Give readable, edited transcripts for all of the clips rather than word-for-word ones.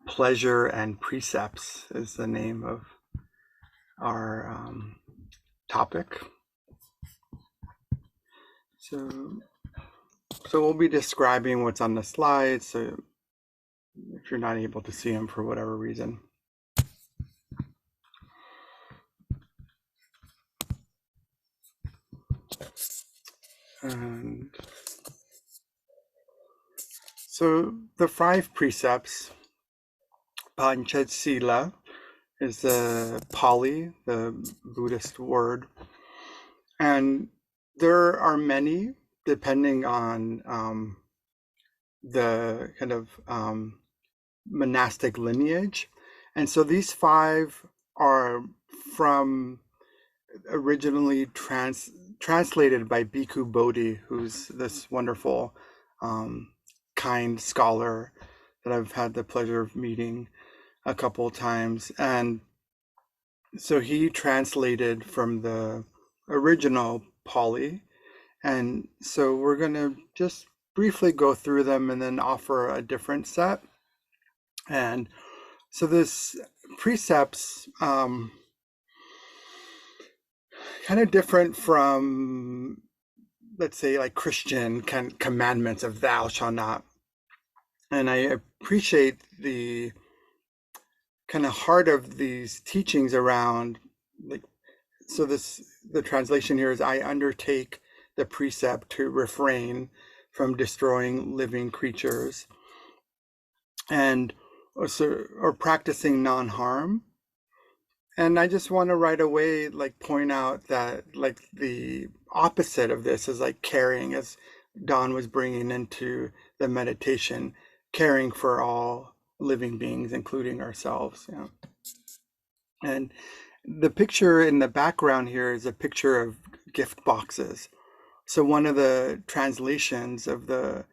Pleasure and Precepts is the name of our topic. So we'll be describing what's on the slides, so if you're not able to see them for whatever reason. And so the 5 precepts, Panchasila, is the Pali, the Buddhist word. And there are many, depending on the kind of monastic lineage. And so these 5 are from originally translated by Bhikkhu Bodhi, who's this wonderful, kind scholar that I've had the pleasure of meeting a couple of times. And so he translated from the original Pali. And so we're going to just briefly go through them and then offer a different set. And so this precepts, kind of different from, let's say, like Christian kind of commandments of thou shalt not. And I appreciate the kind of heart of these teachings around, like, so the translation here is, I undertake the precept to refrain from destroying living creatures, and or practicing non-harm. And I just want to right away point out that the opposite of this is caring, as Don was bringing into the meditation, caring for all living beings, including ourselves. Yeah. And the picture in the background here is a picture of gift boxes. So one of the translations of the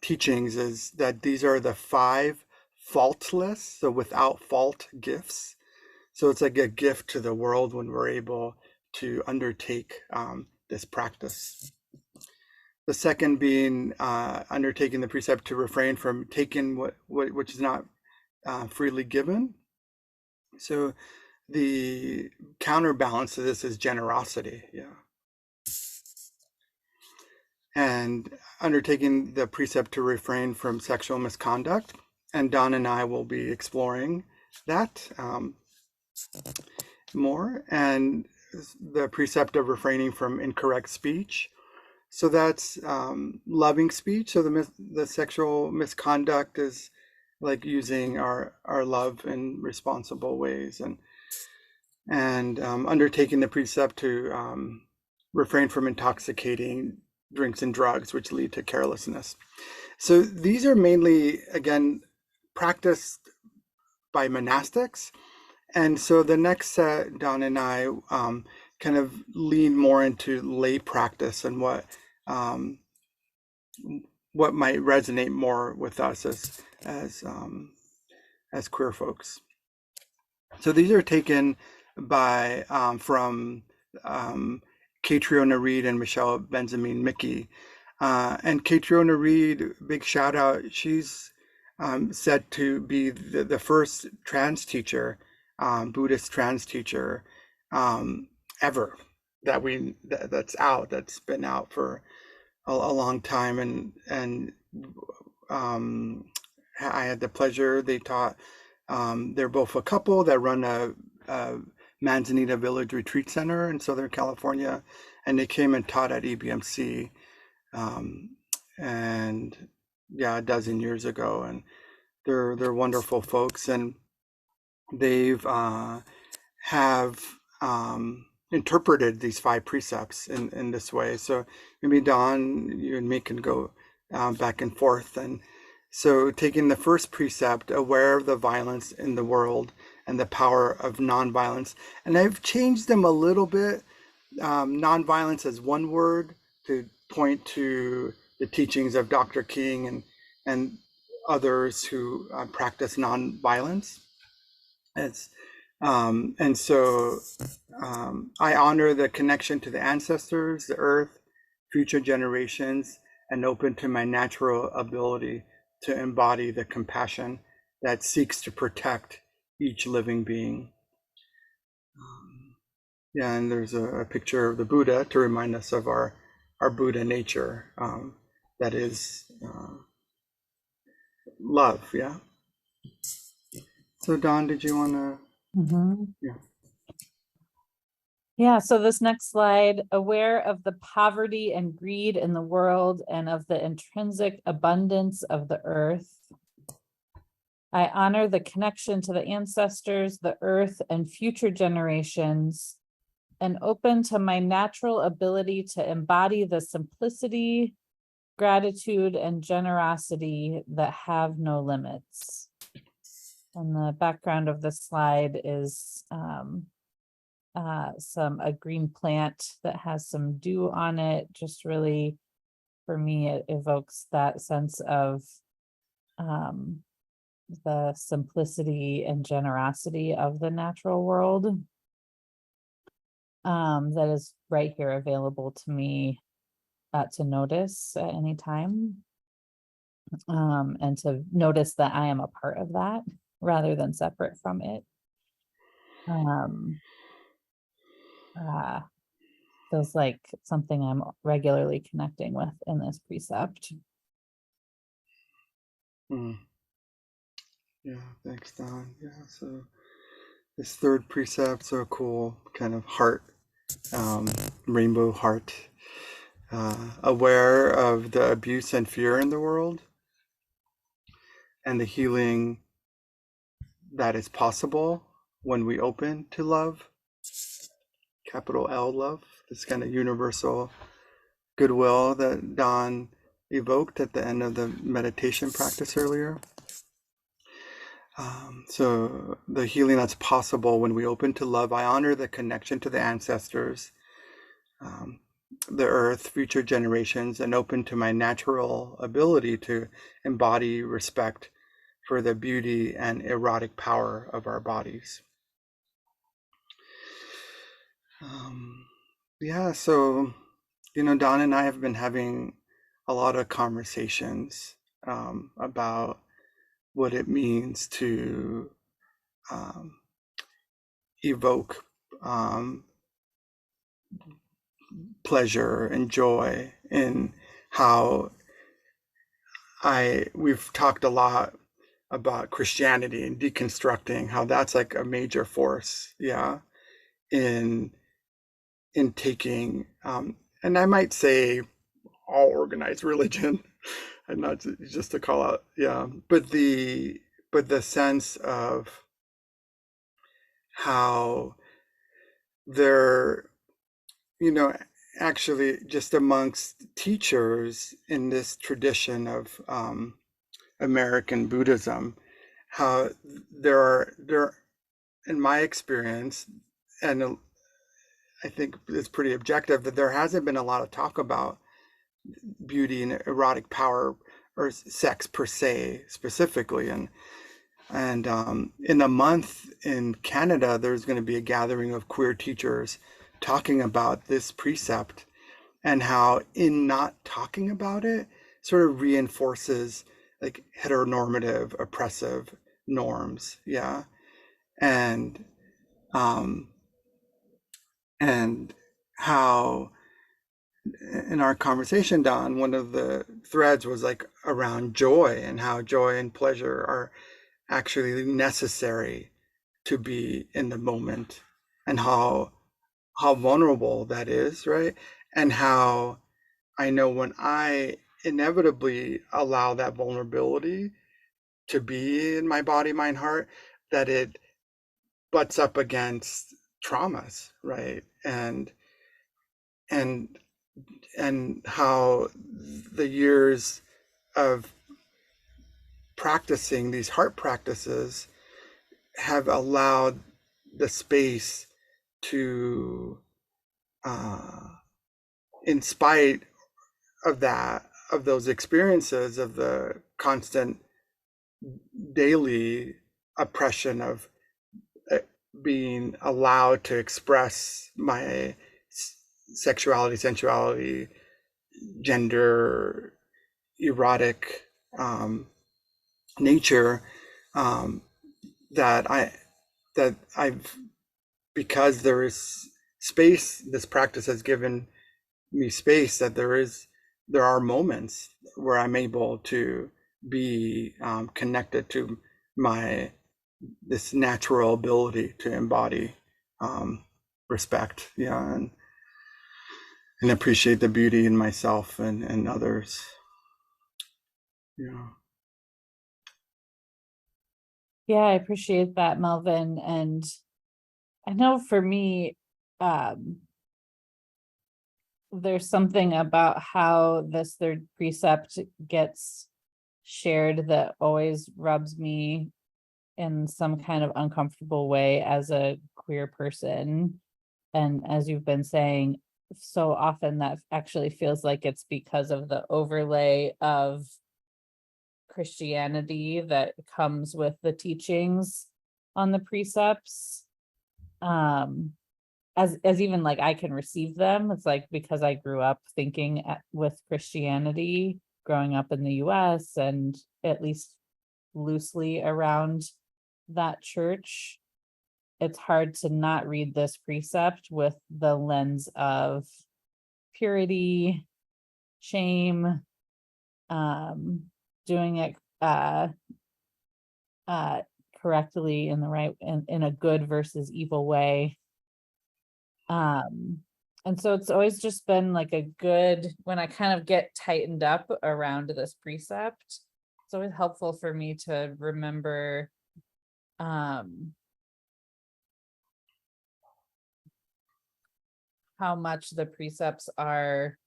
teachings is that these are the 5 faultless, so without fault gifts. So it's like a gift to the world when we're able to undertake this practice. The second being undertaking the precept to refrain from taking which is not freely given. So the counterbalance to this is generosity. Yeah. And undertaking the precept to refrain from sexual misconduct. And Don and I will be exploring that more. And the precept of refraining from incorrect speech. So that's loving speech. So the sexual misconduct is like using our love in responsible ways, and undertaking the precept to refrain from intoxicating drinks and drugs, which lead to carelessness. So these are mainly, again, practiced by monastics. And so the next set, Don and I kind of lean more into lay practice and what might resonate more with us as queer folks. So these are taken by from Catriona Reed and Michelle Benjamin Mickey. And Catriona Reed, big shout out, she's said to be the first trans teacher, Buddhist trans teacher ever that's been out for a long time. And I had the pleasure, they taught, they're both a couple that run a Manzanita Village Retreat Center in Southern California, and they came and taught at EBMC, and yeah, a dozen years ago. And they're wonderful folks, and they've have interpreted these 5 precepts in this way. So maybe Don, you and me can go back and forth. And so taking the first precept, aware of the violence in the world and the power of nonviolence. And I've changed them a little bit. Nonviolence as one word to point to the teachings of Dr. King and others who practice nonviolence. And so I honor the connection to the ancestors, the earth, future generations, and open to my natural ability to embody the compassion that seeks to protect each living being. Yeah, and there's a picture of the Buddha to remind us of our Buddha nature, that is love. Yeah. So Don, did you want to? Mm-hmm. Yeah. Yeah, so this next slide, aware of the poverty and greed in the world and of the intrinsic abundance of the earth. I honor the connection to the ancestors, the earth, and future generations, and open to my natural ability to embody the simplicity, gratitude, and generosity that have no limits. And the background of this slide is a green plant that has some dew on it. Just really, for me, it evokes that sense of the simplicity and generosity of the natural world, that is right here available to me to notice at any time, and to notice that I am a part of that rather than separate from it. Feels like something I'm regularly connecting with in this precept. Yeah, thanks, Don. Yeah, so this third precept, so cool, kind of heart, rainbow heart, aware of the abuse and fear in the world and the healing that is possible when we open to love, capital L love, this kind of universal goodwill that Don evoked at the end of the meditation practice earlier. So the healing that's possible when we open to love, I honor the connection to the ancestors, the earth, future generations, and open to my natural ability to embody respect for the beauty and erotic power of our bodies. Yeah, so, Don and I have been having a lot of conversations about what it means to evoke pleasure and joy in how we've talked a lot about Christianity and deconstructing how that's like a major force, yeah, in taking and I might say all organized religion and not just to call out, yeah, but the sense of how they're, actually just amongst teachers in this tradition of American Buddhism, how there, in my experience, and I think it's pretty objective, that there hasn't been a lot of talk about beauty and erotic power or sex per se specifically, and in a month in Canada, there's going to be a gathering of queer teachers talking about this precept and how in not talking about it sort of reinforces like heteronormative oppressive norms. Yeah. And and how in our conversation, Don, one of the threads was like around joy and how joy and pleasure are actually necessary to be in the moment, and how vulnerable that is, right? And how I know when I inevitably allow that vulnerability to be in my body, mind, heart, that it butts up against traumas, right? And and how the years of practicing these heart practices have allowed the space to, in spite of that, of those experiences, of the constant daily oppression of being allowed to express my sexuality, sensuality, gender, erotic nature, um, that I've, because there is space, this practice has given me space, that there are moments where I'm able to be connected to my this natural ability to embody um, respect, yeah, and appreciate the beauty in myself and others. Yeah. Yeah, I appreciate that, Melvin. And I know for me, um, there's something about how this third precept gets shared that always rubs me in some kind of uncomfortable way as a queer person. And as you've been saying, so often that actually feels like it's because of the overlay of Christianity that comes with the teachings on the precepts. As even like I can receive them. It's like because I grew up thinking with Christianity, growing up in the US and at least loosely around that church, it's hard to not read this precept with the lens of purity, shame, doing it uh correctly in the right in a good versus evil way. And so it's always just been like a good, when I kind of get tightened up around this precept, it's always helpful for me to remember how much the precepts are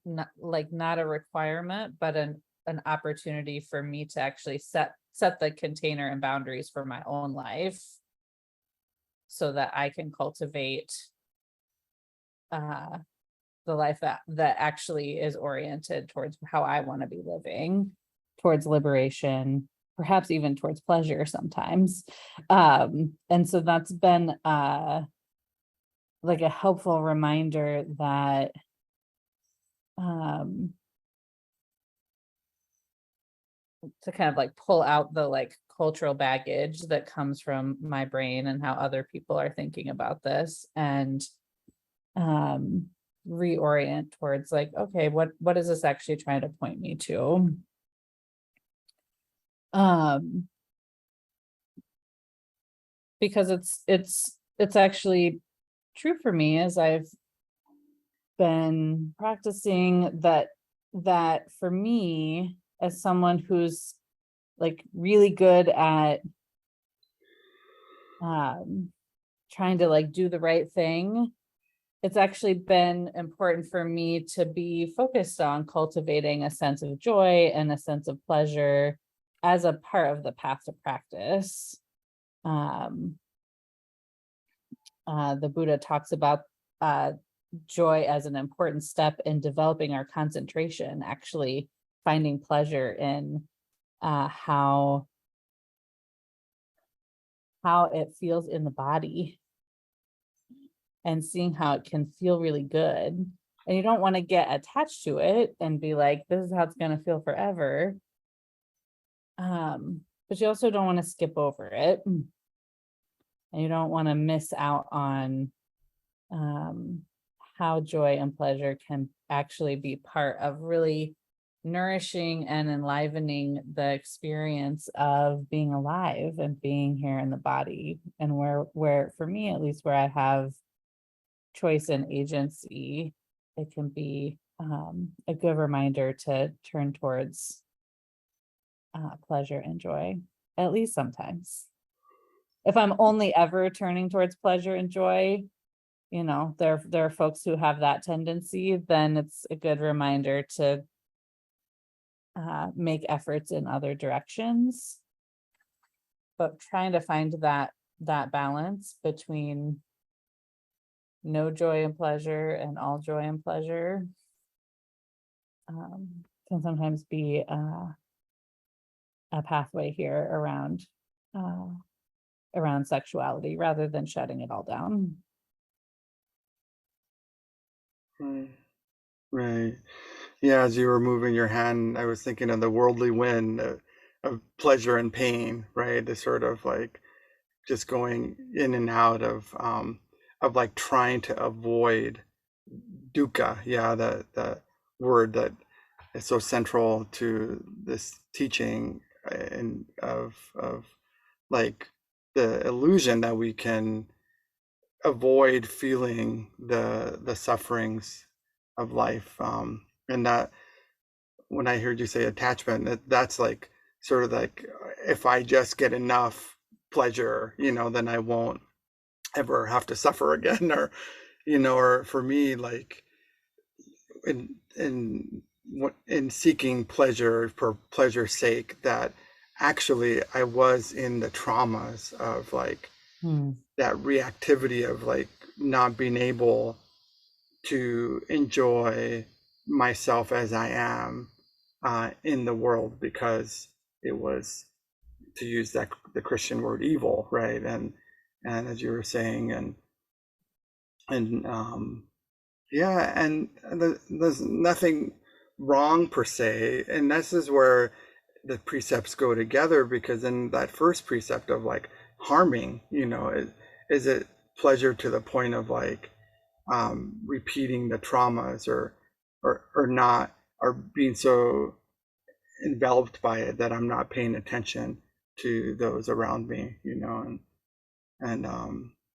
not a requirement, but an opportunity for me to actually set the container and boundaries for my own life so that I can cultivate the life that actually is oriented towards how I want to be living, towards liberation, perhaps even towards pleasure sometimes. And so that's been like a helpful reminder that to kind of like pull out the like cultural baggage that comes from my brain and how other people are thinking about this, and reorient towards like, okay, what is this actually trying to point me to? Because it's actually true for me as I've been practicing that for me, as someone who's like really good at trying to like do the right thing, it's actually been important for me to be focused on cultivating a sense of joy and a sense of pleasure as a part of the path to practice. The Buddha talks about joy as an important step in developing our concentration, actually finding pleasure in how it feels in the body and seeing how it can feel really good. And you don't want to get attached to it and be like, this is how it's going to feel forever. But you also don't want to skip over it. And you don't want to miss out on how joy and pleasure can actually be part of really nourishing and enlivening the experience of being alive and being here in the body. And where for me, at least, where I have choice and agency, it can be a good reminder to turn towards pleasure and joy, at least sometimes. If I'm only ever turning towards pleasure and joy, there are folks who have that tendency, then it's a good reminder to make efforts in other directions. But trying to find that balance between no joy and pleasure and all joy and pleasure can sometimes be a pathway here around sexuality rather than shutting it all down. Right. Yeah, as you were moving your hand, I was thinking of the worldly wind. pleasure and pain, right? The sort of like just going in and out of like trying to avoid dukkha. Yeah, the word that is so central to this teaching, and of like the illusion that we can avoid feeling the sufferings of life, and that when I heard you say attachment, that's like sort of like, if I just get enough pleasure, then I won't ever have to suffer again, or or for me, like in in seeking pleasure for pleasure's sake, that actually I was in the traumas of like that reactivity of like not being able to enjoy myself as I am, in the world, because it was, to use that the Christian word, evil, right? And as you were saying, and yeah, and there's nothing wrong per se, and this is where the precepts go together, because in that first precept of like harming, is it pleasure to the point of like repeating the traumas, or not, or being so enveloped by it that I'm not paying attention to those around me, and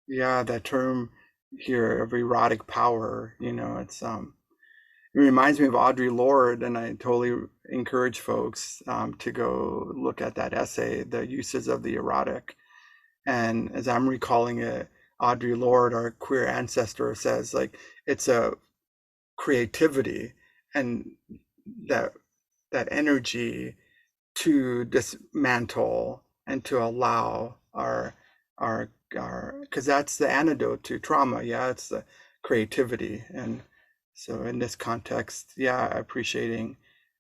yeah, that term here of erotic power, it reminds me of Audre Lorde, and I totally encourage folks to go look at that essay, The Uses of the Erotic. And as I'm recalling it, Audre Lorde, our queer ancestor, says like it's a creativity and that energy to dismantle and to allow our because that's the antidote to trauma. Yeah, it's the creativity. And so in this context, yeah, appreciating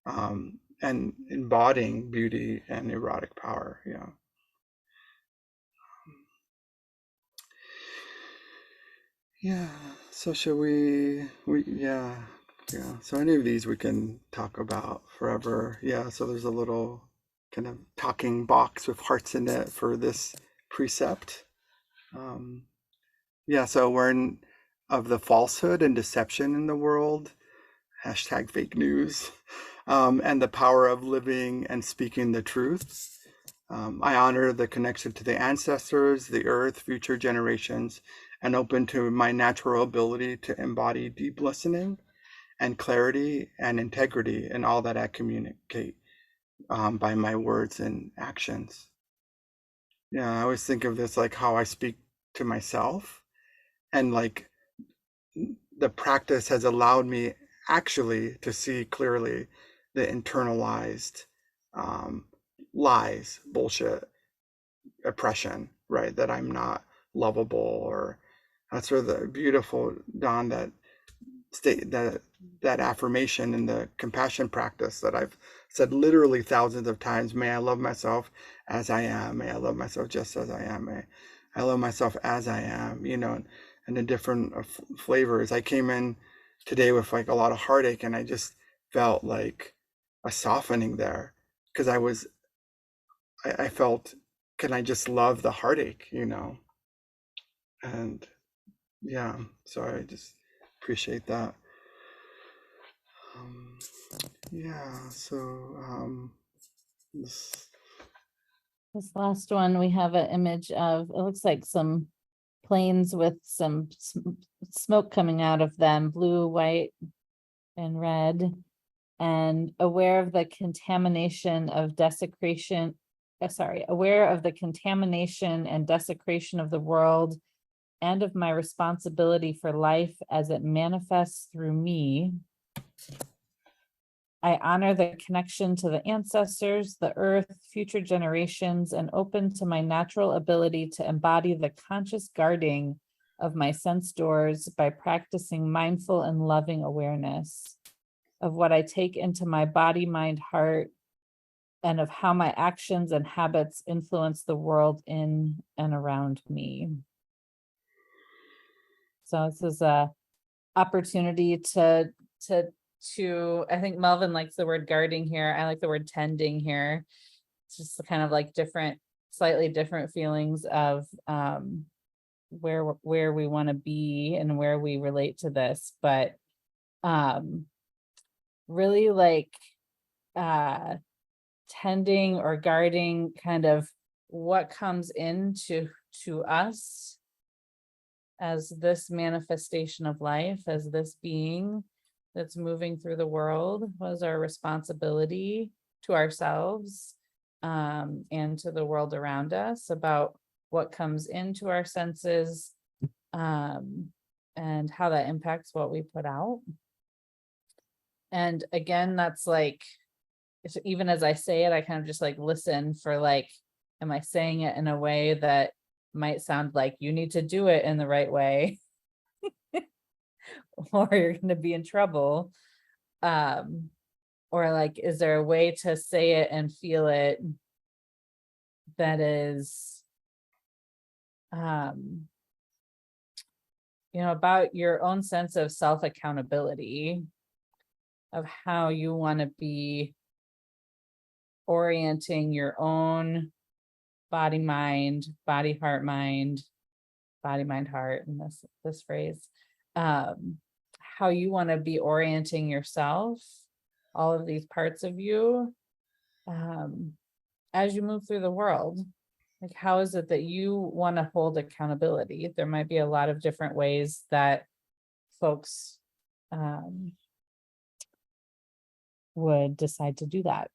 and embodying beauty and erotic power. Yeah. Yeah. So should yeah. So any of these we can talk about forever. Yeah. So there's a little kind of talking box with hearts in it for this precept. Um, yeah. So we're in of the falsehood and deception in the world. Hashtag fake news. And the power of living and speaking the truth. I honor the connection to the ancestors, the earth, future generations, and open to my natural ability to embody deep listening and clarity and integrity in all that I communicate, by my words and actions. Yeah, I always think of this like how I speak to myself, and like the practice has allowed me actually to see clearly the internalized um, lies, bullshit, oppression, right? That I'm not lovable, or that's where the beautiful Dawn, that state, that affirmation in the compassion practice that I've said literally thousands of times. May I love myself as I am. May I love myself just as I am. May I love myself as I am. And the different flavors. I came in today with like a lot of heartache, and I just felt like a softening there, because I felt, can I just love the heartache. And yeah, so I just appreciate that. Um, yeah, so this, This last one, we have an image of, it looks like some planes with some smoke coming out of them, blue, white, and red, and aware of the contamination of desecration, aware of the contamination and desecration of the world and of my responsibility for life as it manifests through me. I honor the connection to the ancestors, the earth, future generations, and open to my natural ability to embody the conscious guarding of my sense doors by practicing mindful and loving awareness of what I take into my body, mind, heart, and of how my actions and habits influence the world in and around me. So this is a opportunity to, I think Melvin likes the word guarding here. I like the word tending here. just the kind of like slightly different feelings of where we want to be and where we relate to this, but really like tending or guarding kind of what comes into us as this manifestation of life, as this being that's moving through the world, was our responsibility to ourselves and to the world around us about what comes into our senses and how that impacts what we put out. And again, that's like, even as I say it, I kind of just like listen for like, am I saying it in a way that might sound like you need to do it in the right way or you're going to be in trouble? Or like, is there a way to say it and feel it that is, about your own sense of self-accountability, of how you want to be orienting your own body, mind, heart, mind, heart, in this phrase, how you want to be orienting yourself, all of these parts of you, as you move through the world. Like, how is it that you want to hold accountability? There might be a lot of different ways that folks would decide to do that,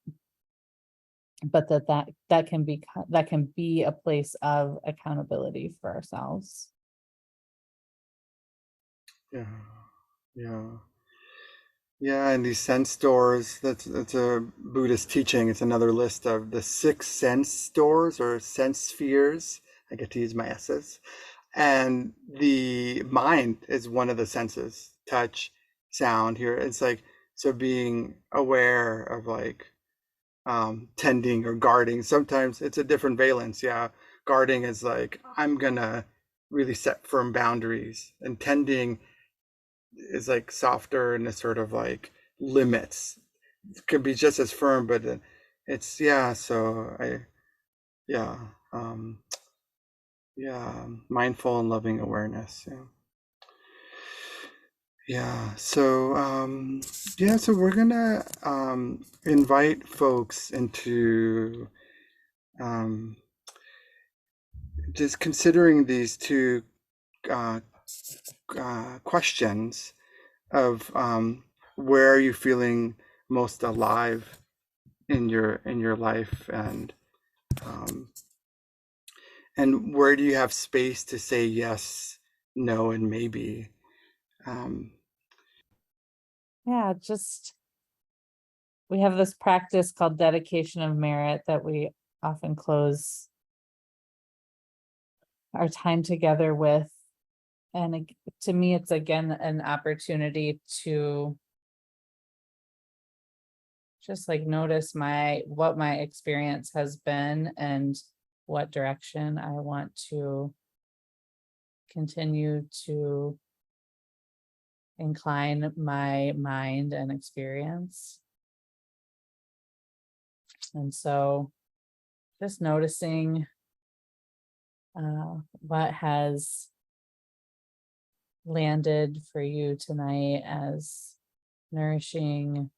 but that can be a place of accountability for ourselves. Yeah, yeah, yeah. And these sense doors, that's a Buddhist teaching. It's another list of the 6 sense doors or sense spheres. I get to use my S's. And the mind is one of the senses: touch, sound, here. It's like, so being aware of like tending or guarding. Sometimes it's a different valence. Yeah, guarding is like, I'm gonna really set firm boundaries, and tending is like softer and a sort of like limits. It could be just as firm, but it's, yeah. So yeah, um, yeah, mindful and loving awareness. Yeah. Yeah. So so we're gonna invite folks into um, just considering these two uh, questions of where are you feeling most alive in your life, um, and where do you have space to say yes, no, and maybe. Um, Yeah, just, we have this practice called dedication of merit that we often close our time together with. And to me, it's again an opportunity to just like notice what my experience has been and what direction I want to continue to incline my mind and experience. And so just noticing what has landed for you tonight as nourishing,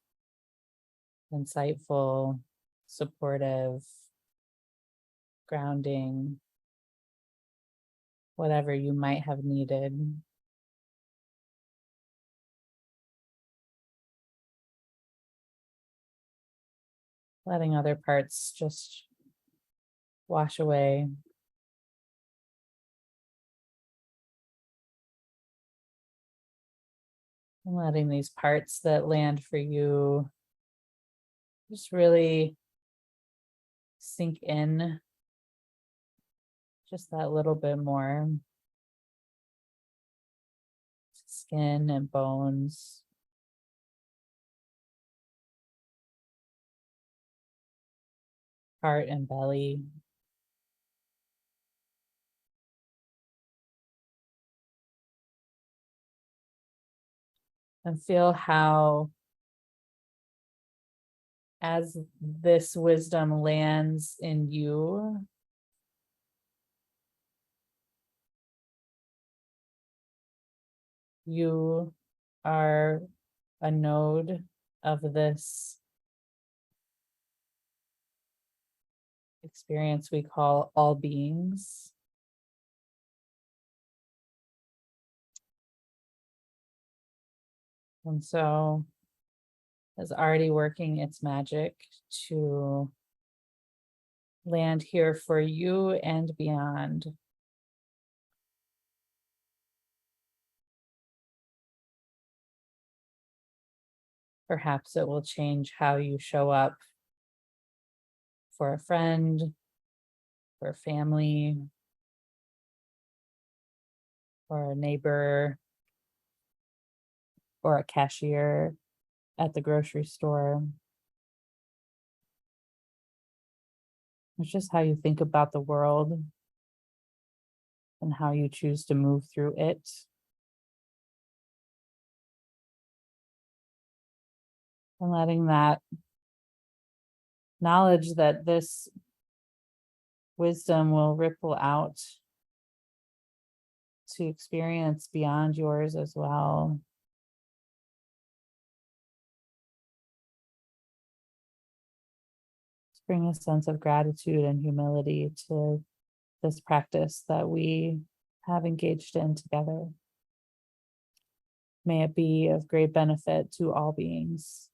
insightful, supportive, grounding, whatever you might have needed. Letting other parts just wash away. And letting these parts that land for you just really sink in just that little bit more. Skin and bones, heart and belly. And feel how as this wisdom lands in you, you are a node of this experience we call all beings. And so it's already working its magic to land here for you and beyond. Perhaps it will change how you show up for a friend, for a family, or a neighbor, or a cashier at the grocery store. It's just how you think about the world and how you choose to move through it. And letting that knowledge that this wisdom will ripple out to experience beyond yours as well. Just bring a sense of gratitude and humility to this practice that we have engaged in together. May it be of great benefit to all beings.